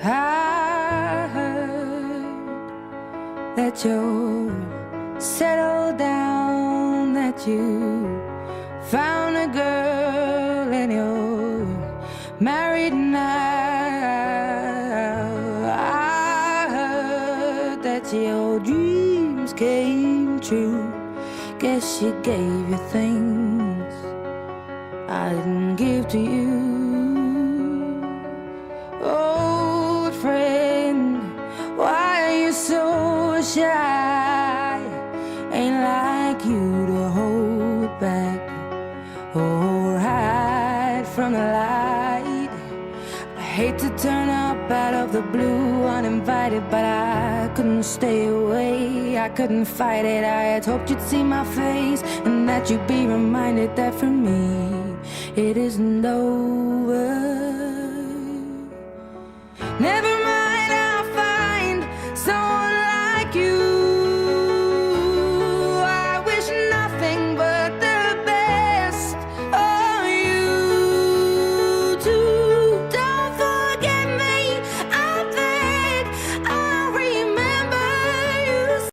I heard that you're settled down, that you found a girl and you're married now. I heard that your dreams came true. Guess she gave you things I didn't give to you. Old friend, why are you so shy? Ain't like you to hold back or hide from the light. I hate to turn up out of the blue uninvited, but I couldn't stay away, I couldn't fight it. I had hoped you'd see my face and that you'd be reminded that for me it isn't over. Never